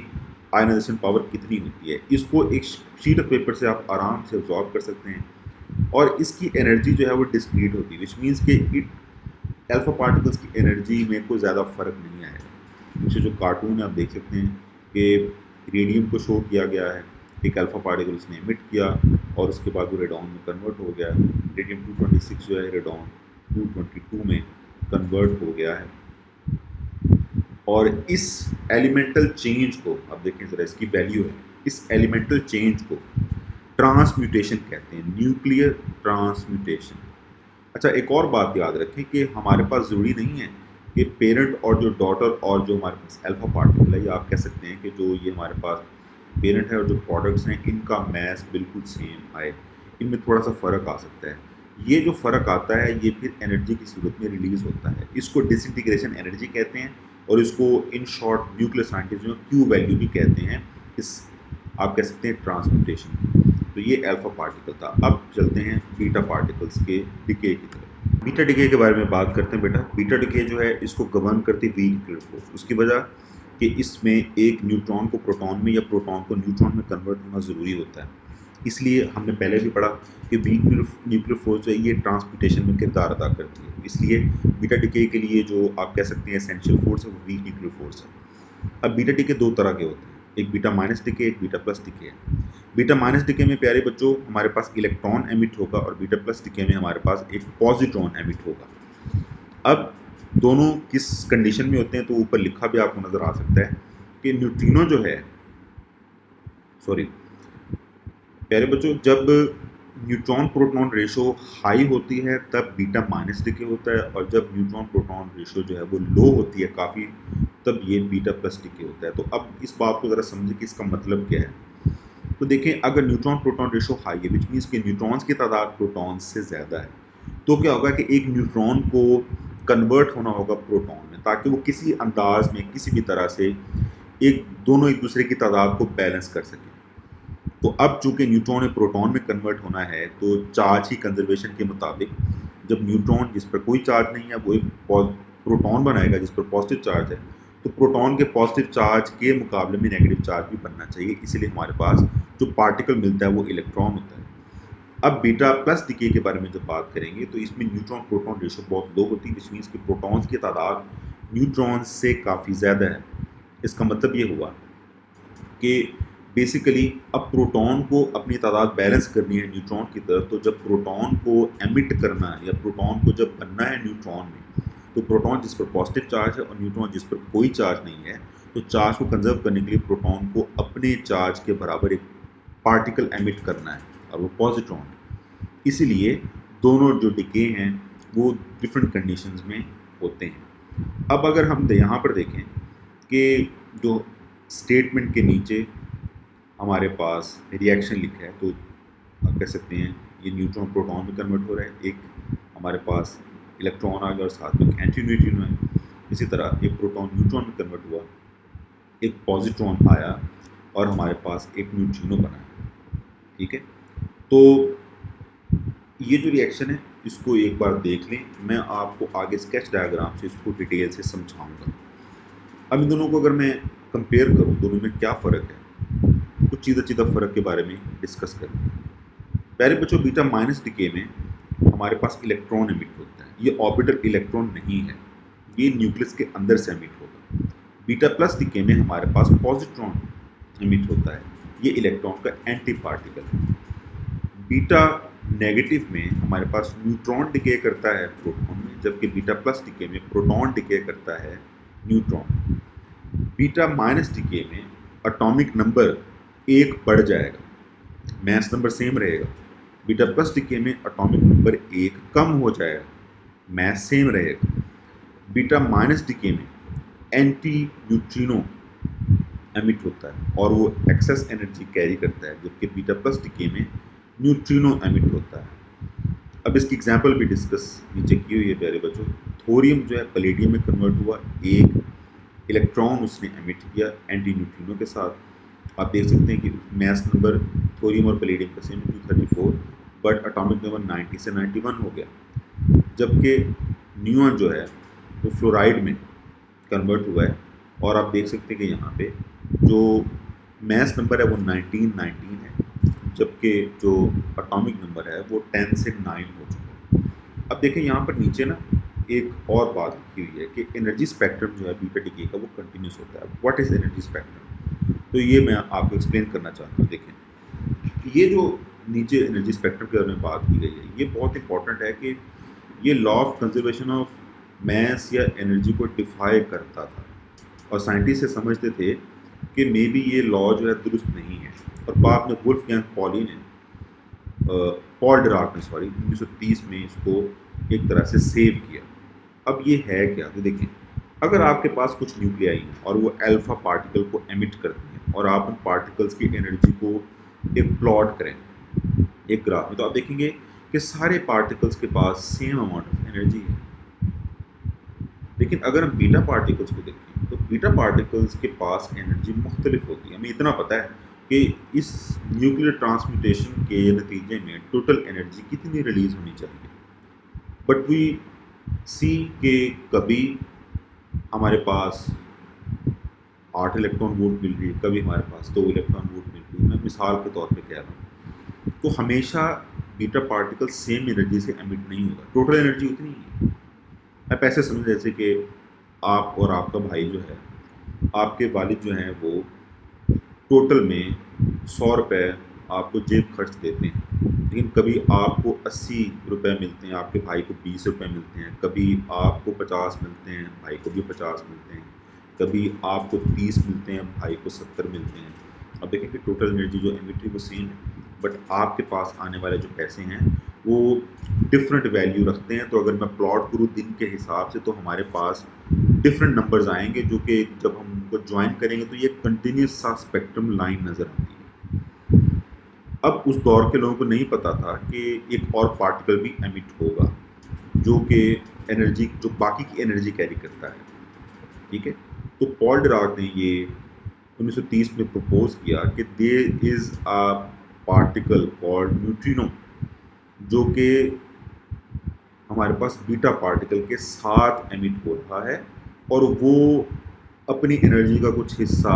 आयनाइजेशन पावर कितनी होती है। इसको एक शीट ऑफ पेपर से आप आराम से ऑब्जॉर्व कर सकते हैं और इसकी एनर्जी जो है वो डिस्क्रीट होती है, विच मीन्स कि इट अल्फा पार्टिकल्स की एनर्जी में कोई ज़्यादा फर्क नहीं आएगा। जैसे जो कार्टून है आप देख सकते हैं कि रेडियम को शो किया गया है, एक अल्फा पार्टिकल उसने एमिट किया और उसके बाद वो रेडॉन में कन्वर्ट हो गया। रेडियम 226 जो है रेडॉन 222 में कन्वर्ट हो गया है। और इस एलिमेंटल चेंज को अब देखें ज़रा, इसकी वैल्यू है, इस एलिमेंटल चेंज को ट्रांसम्यूटेशन कहते हैं, न्यूक्लियर ट्रांसम्यूटेशन। अच्छा, एक और बात याद रखें कि हमारे पास ज़रूरी नहीं है कि पेरेंट और जो डॉटर और जो हमारे पास अल्फा पार्टिकल है, या आप कह सकते हैं कि जो ये हमारे पास पेरेंट है और जो प्रोडक्ट्स हैं इनका मैस बिल्कुल सेम आए। इनमें थोड़ा सा फ़र्क आ सकता है। ये जो फ़र्क आता है ये फिर एनर्जी की सूरत में रिलीज़ होता है। इसको डिसइंटीग्रेशन एनर्जी कहते हैं और इसको इन शॉर्ट न्यूक्लियर साइंटिस्ट में क्यू वैल्यू भी कहते हैं। इस आप कह सकते हैं ट्रांसम्यूटेशन। तो ये अल्फा पार्टिकल था। अब चलते हैं बीटा पार्टिकल्स के डिके की तरफ। बीटा डिके के बारे में बात करते हैं बेटा। बीटा डिके जो है इसको गवर्न करती वीक न्यूक्लियर फोर्स। उसकी वजह कि इसमें एक न्यूट्रॉन को प्रोटॉन में या प्रोटॉन को न्यूट्रॉन में कन्वर्ट होना ज़रूरी होता है। इसलिए हमने पहले भी पढ़ा कि वीक न्यूक्लियर फोर्स जो है ये ट्रांसपोर्टेशन में किरदार अदा करती है। इसलिए बीटा डिके के लिए जो आप कह सकते हैं एसेंशियल फोर्स है वो वीक न्यूक्लियर फोर्स है। अब बीटा डिके 2 तरह के होते हैं, एक बीटा माइनस डिके, एक बीटा प्लस डिके है। बीटा माइनस डिके में प्यारे बच्चों हमारे पास इलेक्ट्रॉन एमिट होगा और बीटा प्लस डिके में हमारे पास एक पॉजिट्रॉन एमिट होगा। अब दोनों किस कंडीशन में होते हैं तो ऊपर लिखा भी आपको नज़र आ सकता है कि न्यूट्रिनो जो है, सॉरी प्यारे बच्चों, जब न्यूट्रॉन प्रोटॉन रेशो हाई होती है तब बीटा माइनस डिके होता है और जब न्यूट्रॉन प्रोटॉन रेशो जो है वो लो होती है काफ़ी, तब ये बीटा प्लस डिके होता है। तो अब इस बात को ज़रा समझें कि इसका मतलब क्या है। तो देखें, अगर न्यूट्रॉन प्रोटॉन रेशो हाई है विच मीन्स कि न्यूट्रॉन्स की तादाद प्रोटॉन से ज़्यादा है, तो क्या होगा कि एक न्यूट्रॉन को कन्वर्ट होना होगा प्रोटॉन में ताकि वो किसी अंदाज में किसी भी तरह से दोनों एक दूसरे की तादाद को बैलेंस कर सकें। तो अब चूंकि न्यूट्रॉन में प्रोटॉन में कन्वर्ट होना है तो चार्ज की कंजर्वेशन के मुताबिक जब न्यूट्रॉन जिस पर कोई चार्ज नहीं है वो एक प्रोटॉन बनाएगा जिस पर पॉजिटिव चार्ज है, तो प्रोटॉन के पॉजिटिव चार्ज के मुकाबले में नेगेटिव चार्ज भी बनना चाहिए। इसीलिए हमारे पास जो पार्टिकल मिलता है वो इलेक्ट्रॉन होता है। अब बीटा प्लस डिके के बारे में जब बात करेंगे तो इसमें न्यूट्रॉन प्रोटॉन रेशो बहुत लो होती है, विच मीन्स कि प्रोटॉन्स की तादाद न्यूट्रॉन्स से काफ़ी ज़्यादा है। इसका मतलब ये हुआ कि बेसिकली अब प्रोटॉन को अपनी तादाद बैलेंस करनी है न्यूट्रॉन की तरफ, तो जब प्रोटॉन को एमिट करना है या प्रोटॉन को जब बनना है न्यूट्रॉन में, तो प्रोटॉन जिस पर पॉजिटिव चार्ज है और न्यूट्रॉन जिस पर कोई चार्ज नहीं है, तो चार्ज को कंजर्व करने के लिए प्रोटॉन को अपने चार्ज के बराबर एक पार्टिकल एमिट करना है और वो पॉजिट्रॉन है। इसीलिए दोनों जो डिके हैं वो डिफरेंट कंडीशंस में होते हैं। अब अगर हम यहाँ पर देखें कि जो स्टेटमेंट के नीचे हमारे पास रिएक्शन लिखा है, तो आप कह सकते हैं ये न्यूट्रॉन प्रोटॉन में कन्वर्ट हो रहा है, एक हमारे पास इलेक्ट्रॉन आ गया और साथ में एंटी न्यूट्रिनो है। इसी तरह एक प्रोटॉन न्यूट्रॉन में कन्वर्ट हुआ, एक पॉजिट्रॉन आया और हमारे पास एक न्यूट्रिनो बना है। ठीक है, तो ये जो रिएक्शन है इसको एक बार देख लें, मैं आपको आगे स्केच डायग्राम से इसको डिटेल से समझाऊंगा। अब इन दोनों को अगर मैं कंपेयर करूं, दोनों में क्या फ़र्क है, कुछ सीधा फ़र्क के बारे में डिस्कस करते हैं। पहले बच्चों, बीटा माइनस डिके में हमारे पास इलेक्ट्रॉन एमिट होता है, ये ऑर्बिटल इलेक्ट्रॉन नहीं है, ये न्यूक्लियस के अंदर से एमिट होगा। बीटा प्लस डिके में हमारे पास पॉजिट्रॉन एमिट होता है, ये इलेक्ट्रॉन का एंटी पार्टिकल है। बीटा नेगेटिव में हमारे पास न्यूट्रॉन डिके करता है प्रोटॉन में, जबकि बीटा प्लस डिके में प्रोटॉन डिके करता है न्यूट्रॉन। बीटा माइनस डिके में एटॉमिक नंबर 1 बढ़ जाएगा, मास नंबर सेम रहेगा। बीटा प्लस डिके में एटॉमिक नंबर 1 कम हो जाएगा, मास सेम रहेगा। बीटा माइनस डिके में एंटी न्यूट्रिनो एमिट होता है और वो एक्सेस एनर्जी कैरी करता है, जबकि बीटा प्लस डिके में न्यूट्रिनो एमिट होता है। अब इसकी एग्जांपल भी डिस्कस नीचे की हुई है प्यारे बच्चों। थोरियम जो है पैलेडियम में कन्वर्ट हुआ, एक इलेक्ट्रॉन उसने एमिट किया एंटी न्यूट्रिनो के साथ। आप देख सकते हैं कि मास नंबर थोरियम और पैलेडियम का सेम 234, बट एटॉमिक नंबर 90 से 91 हो गया। जबकि न्यून जो है वो फ्लोराइड में कन्वर्ट हुआ है और आप देख सकते हैं कि यहाँ पे जो मास नंबर है वो 19 है, जबकि जो एटॉमिक नंबर है वो 10 से 9 हो चुका है। अब देखें यहाँ पर नीचे ना एक और बात लिखी हुई है कि एनर्जी स्पेक्ट्रम जो है बीटा डिके का वो कंटिन्यूस होता है। What is energy spectrum? तो ये मैं आपको एक्सप्लेन करना चाहता हूँ। देखें, ये जो नीचे एनर्जी स्पेक्ट्रम के बारे में बात की गई है, ये बहुत इंपॉर्टेंट है कि ये लॉ ऑफ कंजर्वेशन ऑफ मास या एनर्जी को डिफाई करता था और साइंटिस्ट से समझते थे कि मे बी ये लॉ जो है दुरुस्त नहीं है। और बाद में वुल्फगैंग पॉली ने पॉल डिराक ने 1930 में इसको एक तरह से सेव किया। अब ये है क्या? तो देखें, अगर आपके पास कुछ न्यूक्लियाई हैं और वो अल्फा पार्टिकल को एमिट करती हैं और आप उन पार्टिकल्स की एनर्जी को एक प्लॉट करें एक ग्राफ में, तो आप देखेंगे कि सारे पार्टिकल्स के पास सेम अमाउंट ऑफ एनर्जी है। लेकिन अगर हम बीटा पार्टिकल्स को देखें तो बीटा पार्टिकल्स के पास एनर्जी मुख्तलिफ होती है। हमें इतना पता है कि इस न्यूक्लियर ट्रांसम्यूटेशन के नतीजे में टोटल एनर्जी कितनी रिलीज़ होनी चाहिए, बट वी सी के कभी हमारे पास 8 इलेक्ट्रॉन वोल्ट मिल रही है, कभी हमारे पास 2 इलेक्ट्रॉन वोल्ट मिल रही है। मैं मिसाल के तौर पे कह रहा हूँ। तो हमेशा बीटा पार्टिकल सेम एनर्जी से एमिट नहीं होगा, टोटल एनर्जी उतनी ही है। आप ऐसे समझ जैसे कि आप और आपका भाई जो है, आपके वालिद जो हैं वो टोटल में 100 रुपये आपको जेब खर्च देते हैं, लेकिन कभी आपको 80 रुपये मिलते हैं, आपके भाई को 20 रुपये मिलते हैं, कभी आपको 50 मिलते हैं, भाई को भी 50 मिलते हैं, कभी आपको 30 मिलते हैं, भाई को 70 मिलते हैं। अब देखें कि टोटल एनर्जी जो एमिट है वो सेम है, बट आपके पास आने वाले जो पैसे हैं वो डिफरेंट वैल्यू रखते हैं। तो अगर मैं प्लॉट करूँ दिन के हिसाब से तो हमारे पास डिफरेंट नंबर्स आएंगे, जो कि जब हम उनको ज्वाइन करेंगे तो ये कंटिन्यूस सा स्पेक्ट्रम लाइन नज़र आती है। अब उस दौर के लोगों को नहीं पता था कि एक और पार्टिकल भी एमिट होगा जो कि एनर्जी, जो बाकी की एनर्जी कैरी करता है। ठीक है, तो पॉल डिराक ने ये 1930 में प्रपोज किया कि there is a particle called neutrino, जो कि हमारे पास बीटा पार्टिकल के साथ एमिट हो रहा है और वो अपनी एनर्जी का कुछ हिस्सा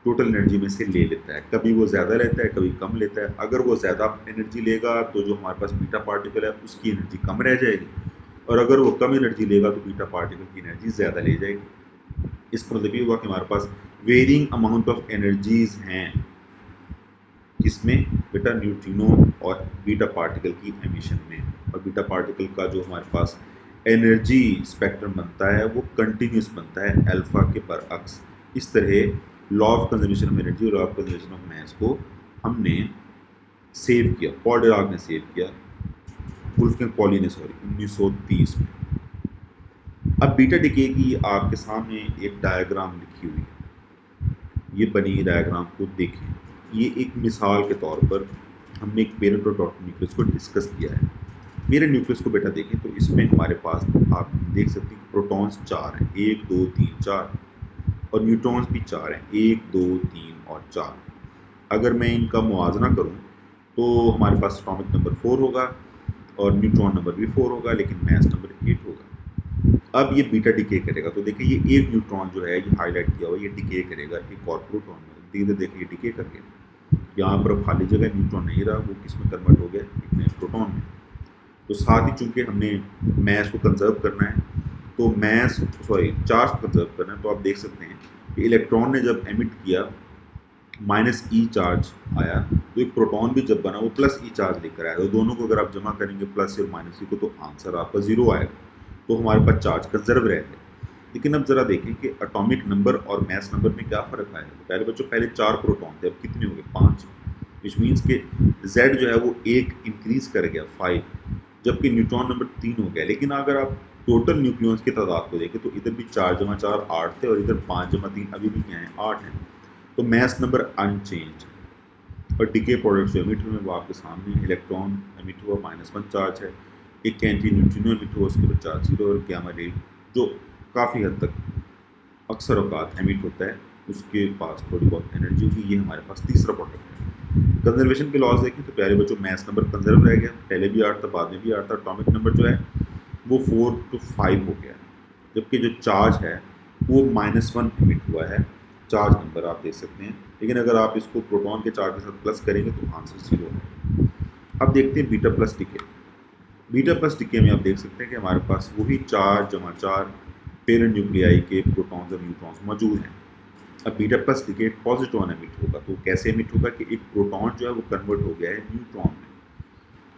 टोटल एनर्जी में से ले लेता है। कभी वो ज़्यादा लेता है, कभी कम लेता है। अगर वो ज़्यादा एनर्जी लेगा तो जो हमारे पास बीटा पार्टिकल है उसकी एनर्जी कम रह जाएगी, और अगर वो कम एनर्जी लेगा तो बीटा पार्टिकल की एनर्जी ज़्यादा ले जाएगी। इसका मतलब ये हुआ कि हमारे पास वेरिंग अमाउंट ऑफ एनर्जीज हैं, किसमें? बेटा न्यूट्रिनो और बीटा पार्टिकल की एमिशन में। और बीटा पार्टिकल का जो हमारे पास एनर्जी स्पेक्ट्रम बनता है वो कंटिन्यूस बनता है अल्फा के बरअक्स। इस तरह law of conservation of energy और law of conservation of mass को हमने सेव किया, पॉल डिराक ने सेव किया, वुल्फगैंग पॉली ने 1930 में। अब बीटा डिके की आपके सामने एक डायग्राम लिखी हुई है, ये बनी डायग्राम को देखें। ये एक मिसाल के तौर पर हमने एक पेरेंट और डॉटर न्यूक्लियस को डिस्कस किया है। मेरे न्यूक्लियस को बेटा देखें तो इसमें हमारे पास आप देख सकते हैं प्रोटॉन्स 4 हैं, 1 2 3 4, और न्यूट्रॉन्स भी 4 हैं, 1 2 3 और 4। अगर मैं इनका मुआवजा करूं तो हमारे पास एटॉमिक नंबर 4 होगा और न्यूट्रॉन नंबर भी 4 होगा, लेकिन मास नंबर 8 होगा। अब ये बीटा डिके करेगा, तो देखिए ये एक न्यूट्रॉन जो है ये हाईलाइट किया हुआ, ये डिके करेगा एक और प्रोटॉन में। धीरे देखिए ये डिके कर गया, यहाँ पर खाली जगह न्यूट्रॉन नहीं रहा, वो किस में कन्वर्ट हो गया? एक नए प्रोटॉन में। तो साथ ही चूंकि हमने मास को कंजर्व करना है, तो चार्ज को कंजर्व करना है, तो आप देख सकते हैं कि इलेक्ट्रॉन ने जब एमिट किया माइनस ई चार्ज आया, तो एक प्रोटॉन भी जब बना वो प्लस ई चार्ज लेकर आया, तो दोनों को अगर आप जमा करेंगे प्लस और माइनस ई को, तो आंसर आपका ज़ीरो आएगा। तो हमारे पास चार्ज कंजर्व रह गया। लेकिन अब जरा देखें कि एटॉमिक नंबर और मास नंबर में क्या फ़र्क आया। तो पहले बच्चों पहले 4 प्रोटॉन थे, अब कितने हो गए 5, विच मीन्स के Z जो है वो 1 इंक्रीज कर गया 5, जबकि न्यूट्रॉन नंबर 3 हो गया। लेकिन अगर आप टोटल न्यूक्लियॉन्स की तादाद को देखें तो इधर भी 4 जमा 4 8 थे और इधर 5 जमा 3 अभी भी क्या है 8 हैं। तो मास नंबर अनचेंज है। और डीके प्रोडक्ट जो एमिट हुए वो आपके सामने है। इलेक्ट्रॉन एमिट हुआ -1 चार्ज है, एक एंटी न्यूट्रिनो एमिट हुआ, उसके बाद चार्ज 0, और गामा रे जो काफ़ी हद तक अक्सर औकात एमिट होता है उसके पास थोड़ी बहुत एनर्जी होगी। ये हमारे पास तीसरा प्रोडक्ट है। कंजर्वेशन के लॉज देखें तो प्यारे बच्चों मास नंबर कंजर्व रह गया, पहले भी 8 था बाद में भी 8 था। एटॉमिक नंबर जो है वो 4 to 5 हो गया, जबकि जो चार्ज है वो -1 एमिट हुआ है। चार्ज नंबर आप देख सकते हैं, लेकिन अगर आप इसको प्रोटॉन के चार्ज के साथ प्लस करेंगे तो आंसर 0 है। अब देखते हैं beta plus decay. Beta plus decay में आप देख सकते हैं कि हमारे पास वही 4 जमा 4 पेरेंट न्यूक्लियाई के प्रोटॉन्स और न्यूट्रॉन्स मौजूद हैं। अब beta plus decay positron emit होगा, तो कैसे एमिट होगा कि एक प्रोटॉन जो है वो कन्वर्ट हो गया है न्यूट्रॉन में।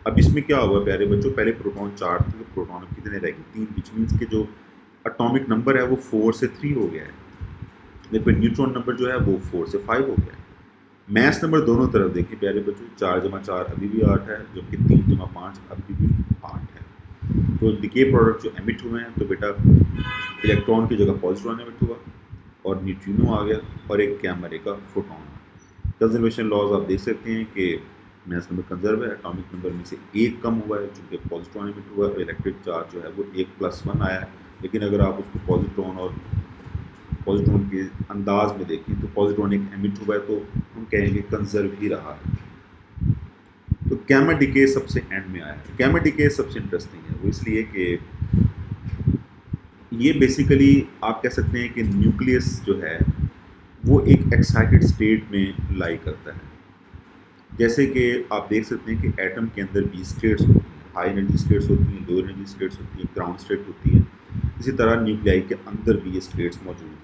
अब इसमें क्या हुआ प्यारे बच्चों, पहले प्रोटॉन 4 थे, तो प्रोटॉन अब कितने रह गए 3, विच मीन्स के जो एटॉमिक नंबर है वो 4 से 3 हो गया है, लेकिन न्यूट्रॉन नंबर जो है वो 4 से 5 हो गया है। मास नंबर दोनों तरफ देखिए प्यारे बच्चों, 4 जमा 4 अभी भी 8 है, जबकि 3 जमा 5 अभी भी 8 है। तो डिके प्रोडक्ट जो एमिट हुए हैं, तो बेटा इलेक्ट्रॉन की जगह पॉजिट्रॉन एमिट हुआ और न्यूट्रिनो आ गया और एक गामा रे का फोटॉन आ गया। कंजर्वेशन लॉज आप देख सकते हैं कि मास नंबर कंजर्व है, एटॉमिक नंबर में से 1 कम हुआ है चूँकि पॉजिट्रॉन एमिट हुआ है, इलेक्ट्रिक चार्ज जो है वो 1 + 1 आया है। लेकिन अगर आप उसको पॉजिट्रॉन के अंदाज में देखें तो पॉजिट्रॉन एक एमिट हुआ है, तो हम कहेंगे कंजर्व ही रहा है। तो गामा डिके सबसे एंड में आया है। गामा डिके सबसे इंटरेस्टिंग है, वो इसलिए कि ये बेसिकली आप कह सकते हैं कि न्यूक्लियस जो है वो एक एक्साइटेड स्टेट में लाई करता है। जैसे कि आप देख सकते हैं कि एटम के अंदर भी स्टेट्स होती हैं, हाई एनर्जी स्टेट्स होती हैं, लो एनर्जी स्टेट्स होती हैं, ग्राउंड स्टेट होती है। इसी तरह न्यूक्लियाई के अंदर भी ये स्टेट्स मौजूद हैं।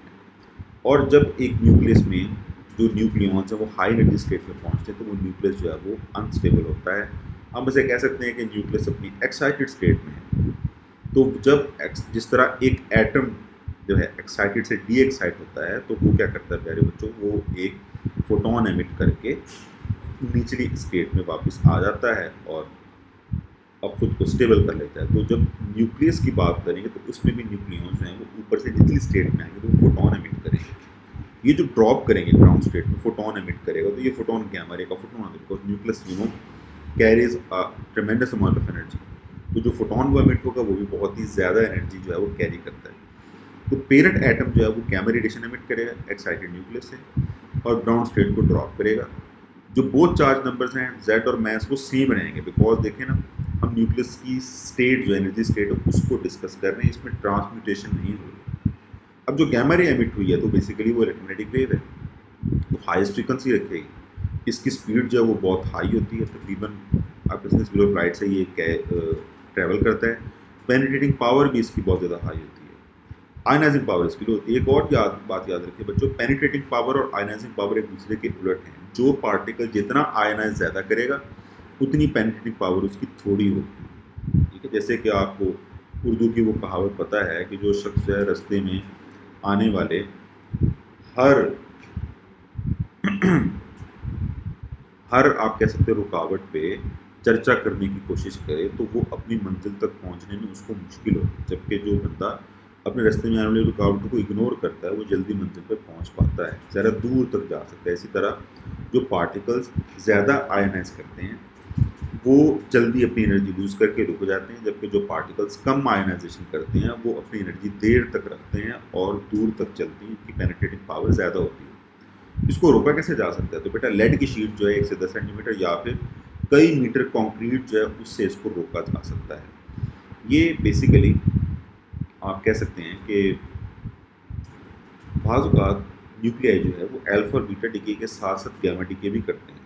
और जब एक न्यूक्लियस में जो न्यूक्लियॉन्स हैं वो हाई एनर्जी स्टेट में पहुंचते हैं, तो वो न्यूक्लियस जो है वो अनस्टेबल होता है। हम इसे कह सकते हैं कि न्यूक्लियस अपनी एक्साइटेड स्टेट में है। तो जब जिस तरह एक एटम जो है एक्साइटेड से डी एक्साइट होता है, तो वो क्या करता है प्यारे बच्चों, वो एक फोटोन एमिट करके निचली स्टेट में वापस आ जाता है और अब खुद को स्टेबल कर लेता है। तो जब न्यूक्लियस की बात करेंगे तो उसमें भी न्यूक्लियॉन्स हैं वो ऊपर से निचली स्टेट में आएंगे तो वो फोटोन एमिट करेंगे। ये जो ड्रॉप करेंगे ग्राउंड स्टेट में फोटोन एमिट करेगा, तो ये फोटोन गामा रे का फोटोन आता है, because nucleus carries a ट्रेमेंडस amount of energy. तो जो फोटोन वो एमिट होगा वो भी बहुत ही ज़्यादा एनर्जी जो है वो कैरी करता है। तो पेरेंट एटम जो है वो गामा रेडिएशन एमिट करेगा एक्साइटेड न्यूक्लियस से और ग्राउंड स्टेट को ड्रॉप करेगा। जो बोथ चार्ज नंबर्स हैं जेड और मास वो सेम रहेंगे, बिकॉज देखें ना हम न्यूक्लियस की स्टेट जो एनर्जी स्टेट है उसको डिस्कस कर रहे हैं, इसमें ट्रांसम्यूटेशन नहीं हो रही। अब जो गामा रे एमिट हुई है तो बेसिकली वो इलेक्ट्रोमैग्नेटिक वेव है, तो हाईएस्ट फ्रीक्वेंसी रखेगी। इसकी स्पीड जो है वो बहुत हाई होती है, तकरीबन आपके बिजनेस बिलो फ्लाइट से ये ट्रैवल करता है। पेनिट्रेटिंग पावर भी इसकी बहुत ज़्यादा हाई होती है। आयनाइजिंग पावर इसकी लो होती है। एक और बात याद रखिए बच्चों, पेनिट्रेटिंग पावर और आयनाइजिंग पावर एक दूसरे के उलट हैं। जो पार्टिकल जितना आयनाइज ज़्यादा करेगा उतनी पेनिट्रेटिंग पावर उसकी थोड़ी होती है। ठीक है, जैसे कि आपको उर्दू की वो कहावत पता है कि जो शख्स है रास्ते में आने वाले हर आप कह सकते हैं रुकावट पे चर्चा करने की कोशिश करे तो वो अपनी मंजिल तक पहुंचने में उसको मुश्किल होगी, जबकि जो बंदा अपने रास्ते में आने वाली रुकावटों को इग्नोर करता है वो जल्दी मंजिल पर पहुंच पाता है, ज़्यादा दूर तक जा सकता है। इसी तरह जो पार्टिकल्स ज़्यादा आयनाइज करते हैं वो जल्दी अपनी एनर्जी लूज़ करके रुक जाते हैं, जबकि जो पार्टिकल्स कम आयनाइजेशन करते हैं वो अपनी एनर्जी देर तक रखते हैं और दूर तक चलती हैं, इनकी पेनिट्रेटिंग पावर ज़्यादा होती है। इसको रोका कैसे जा सकता है, तो बेटा लेड की शीट जो है 1 से 10 सेंटीमीटर या फिर कई मीटर कंक्रीट जो है उससे इसको रोका जा सकता है। ये बेसिकली आप कह सकते हैं कि बाज़ औक़ात न्यूक्लियाई जो है वो अल्फा और बीटा डिके के साथ साथ गामा डिके भी करते हैं,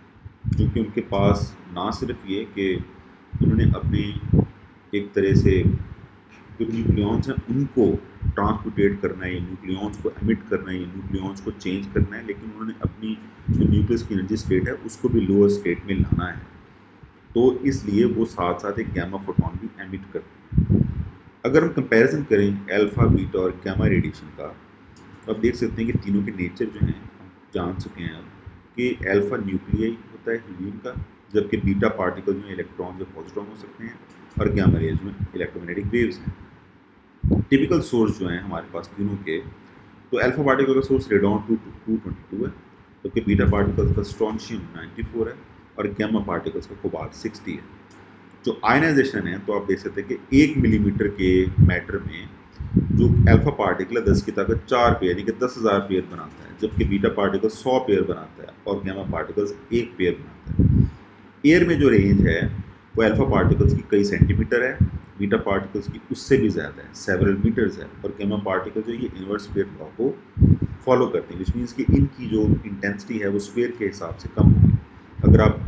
क्योंकि उनके पास ना सिर्फ ये कि उन्होंने अपने एक तरह से जो न्यूक्लियॉन्स हैं उनको ट्रांसम्यूटेट करना है, या न्यूक्लियॉन्स को एमिट करना है, या न्यूक्लियॉन्स को चेंज करना है, लेकिन उन्होंने अपनी जो न्यूक्लियस की एनर्जी स्टेट है उसको भी लोअर स्टेट में लाना है। तो इसलिए वो साथ साथ एक गैमा फोटोन भी एमिट करते हैं। अगर हम कंपैरिजन करें अल्फ़ा, बीटा और गैमा रेडिएशन का, तो आप देख सकते हैं कि तीनों के नेचर जो हैं हम जान चुके हैं अब, कि अल्फ़ा न्यूक्लियाई होता है हीलियम का, जबकि बीटा पार्टिकल जो इलेक्ट्रॉन या पॉजिट्रॉन हो सकते हैं, और गैमा रेज में इलेक्ट्रोमैग्नेटिक वेव्स हैं। टिपिकल सोर्स जो हैं हमारे पास तीनों के, तो अल्फ़ा पार्टिकल का सोर्स रेडॉन 222 है, जबकि बीटा पार्टिकल्स का स्ट्रोंशियम 94 है, और गैमा पार्टिकल्स का कोबाल्ट 60 है। जो आयनाइजेशन है, तो आप देख सकते हैं कि 1 मिलीमीटर के मैटर में जो अल्फ़ा पार्टिकल है 10 की ताकत 4 पेयर यानी कि 10,000 पेयर बनाता है, जबकि बीटा पार्टिकल 100 पेयर बनाता है, और गैमा पार्टिकल्स 1 पेयर बनाता है। एयर में जो रेंज है वो अल्फ़ा पार्टिकल्स की कई सेंटीमीटर है, बीटा पार्टिकल्स की उससे भी ज़्यादा है, सेवरल मीटर्स है, और गैमा पार्टिकल जो ये इन्वर्स स्क्वायर लॉ को फॉलो करते हैं, विच मीन्स कि इनकी जो इंटेंसिटी है वो स्क्वायर के हिसाब से कम होगी। अगर आप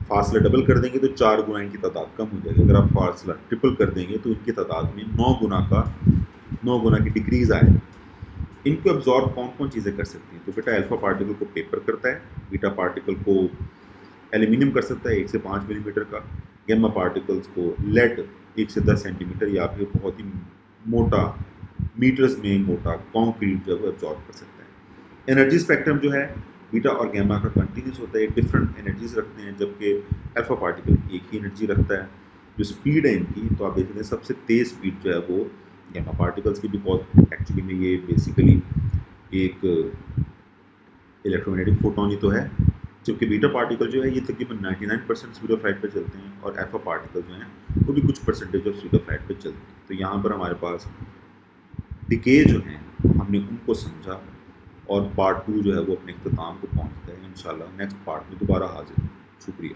फासला डबल कर देंगे तो 4 गुना इनकी तादाद कम हो जाएगी, अगर आप फासला ट्रिपल कर देंगे तो इनकी तादाद में 9 गुना की डिक्रीज आए। इनको एब्जॉर्ब कौन कौन चीज़ें कर सकती हैं, तो बेटा अल्फ़ा पार्टिकल को पेपर करता है, बीटा पार्टिकल को एल्यूमिनियम कर सकता है 1 से 5 मिलीमीटर का, गैमा पार्टिकल्स को लेड 1 से 10 सेंटीमीटर, या फिर बहुत ही मोटा मीटर्स में मोटा कॉन्क्रीट जो है वो एब्जॉर्ब कर सकता है। एनर्जी स्पेक्ट्रम जो है बीटा और गैमा का कंटिन्यूस होता है, डिफरेंट एनर्जीज रखते हैं, जबकि अल्फ़ा पार्टिकल एक ही एनर्जी रखता है। जो स्पीड है इनकी, तो आप देख सकते हैं सबसे तेज़ स्पीड जो है वो गैमा पार्टिकल्स की, बिकॉज एक्चुअली में ये बेसिकली एक इलेक्ट्रोमैग्नेटिक फोटोन ही तो है, जबकि बीटा पार्टिकल जो है ये तकरीबन 99% स्पीड ऑफ लाइट पर चलते हैं, और अल्फ़ा पार्टिकल जो हैं वो भी कुछ percentage of speed of light पर चलते हैं। तो यहाँ पर हमारे पास डिके जो हैं हमने उनको समझा, और पार्ट 2 जो है वो अपने इख्तिताम को पहुँचता है। इंशाल्लाह नेक्स्ट पार्ट में दोबारा हाजिर हूँ। शुक्रिया।